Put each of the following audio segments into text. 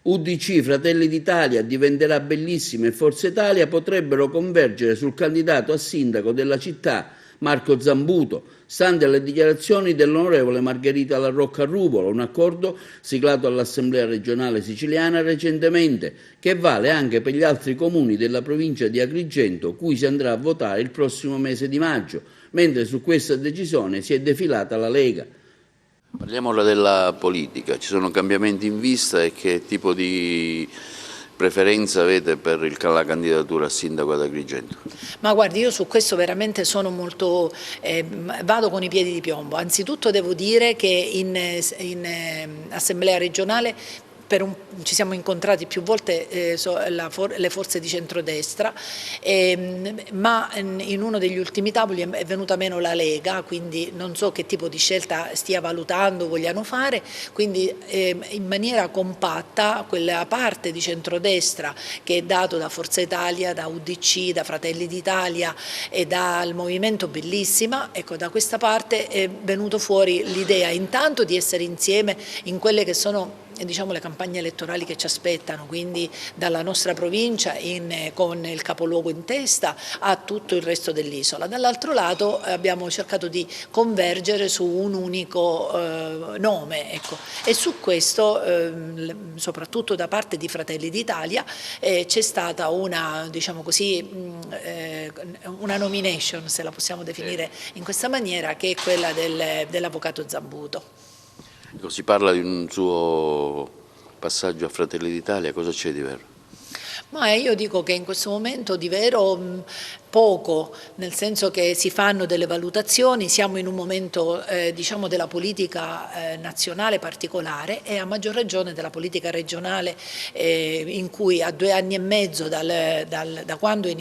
UDC, Fratelli d'Italia, Diventerà Bellissima e Forza Italia potrebbero convergere sul candidato a sindaco della città, Marco Zambuto, stante le dichiarazioni dell'onorevole Margherita La Rocca Ruvolo, un accordo siglato all'Assemblea regionale siciliana recentemente, che vale anche per gli altri comuni della provincia di Agrigento, cui si andrà a votare il prossimo mese di maggio, mentre su questa decisione si è defilata la Lega. Parliamo ora della politica, ci sono cambiamenti in vista e che tipo di preferenza avete per la candidatura a sindaco ad Agrigento? Ma guardi, io su questo veramente sono molto, vado con i piedi di piombo. Anzitutto devo dire che in Assemblea regionale ci siamo incontrati più volte le forze di centrodestra, ma in uno degli ultimi tavoli è venuta meno la Lega, quindi non so che tipo di scelta stia valutando, vogliano fare, quindi in maniera compatta quella parte di centrodestra che è dato da Forza Italia, da UDC, da Fratelli d'Italia e dal Movimento Bellissima, ecco, da questa parte è venuto fuori l'idea intanto di essere insieme in quelle che sono, diciamo, le campagne elettorali che ci aspettano, quindi dalla nostra provincia con il capoluogo in testa a tutto il resto dell'isola. Dall'altro lato abbiamo cercato di convergere su un unico nome, ecco. E su questo, soprattutto da parte di Fratelli d'Italia, c'è stata una, diciamo così, una nomination, se la possiamo definire in questa maniera, che è quella dell'avvocato Zambuto. Si parla di un suo passaggio a Fratelli d'Italia, cosa c'è di vero? Ma io dico che in questo momento di vero poco, nel senso che si fanno delle valutazioni, siamo in un momento diciamo della politica nazionale particolare e a maggior ragione della politica regionale in cui a 2 anni e mezzo da quando ho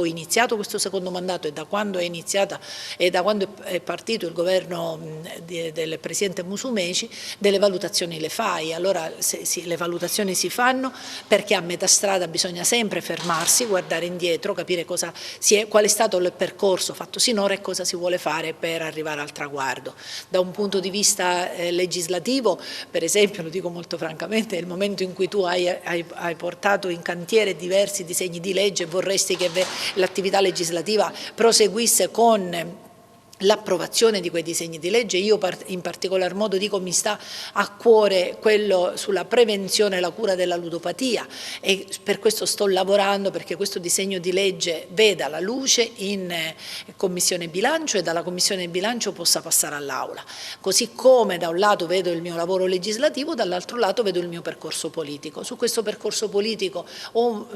iniziato questo secondo mandato e da quando è partito il governo del Presidente Musumeci, delle valutazioni le fai. Allora le valutazioni si fanno perché a metà strada bisogna sempre fermarsi, guardare indietro, capire qual è stato il percorso fatto sinora e cosa si vuole fare per arrivare al traguardo. Da un punto di vista legislativo, per esempio, lo dico molto francamente, nel momento in cui tu hai portato in cantiere diversi disegni di legge e vorresti che l'attività legislativa proseguisse con l'approvazione di quei disegni di legge, io in particolar modo dico mi sta a cuore quello sulla prevenzione e la cura della ludopatia e per questo sto lavorando perché questo disegno di legge veda la luce in Commissione Bilancio e dalla Commissione Bilancio possa passare all'Aula. Così come da un lato vedo il mio lavoro legislativo, dall'altro lato vedo il mio percorso politico. Su questo percorso politico ho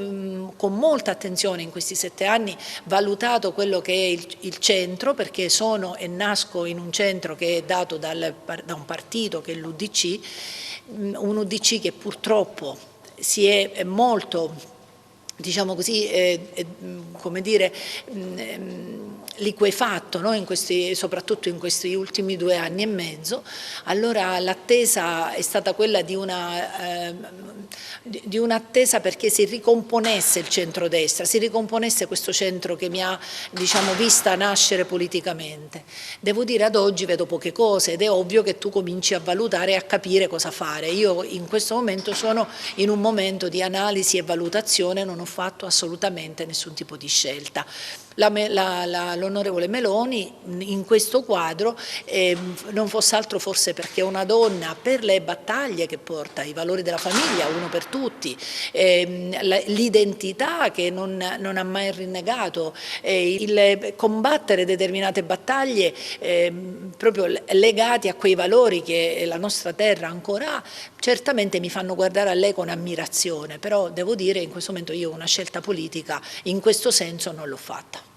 con molta attenzione in questi 7 anni valutato quello che è il centro, perché sono e nasco in un centro che è dato da un partito che è l'UDC, un UDC che purtroppo si è molto, diciamo così, come dire, liquefatto, no? Soprattutto in questi ultimi 2 anni e mezzo. Allora l'attesa è stata quella di un'attesa perché si ricomponesse il centrodestra, si ricomponesse questo centro che mi ha, diciamo, vista nascere politicamente. Devo dire ad oggi vedo poche cose ed è ovvio che tu cominci a valutare e a capire cosa fare. Io in questo momento sono in un momento di analisi e valutazione, non ho fatto assolutamente nessun tipo di scelta. L'onorevole Meloni in questo quadro non fosse altro forse perché è una donna per le battaglie che porta, i valori della famiglia, uno per tutti, l'identità che non ha mai rinnegato, il combattere determinate battaglie proprio legati a quei valori che la nostra terra ancora ha, certamente mi fanno guardare a lei con ammirazione, però devo dire in questo momento io una scelta politica in questo senso non l'ho fatta.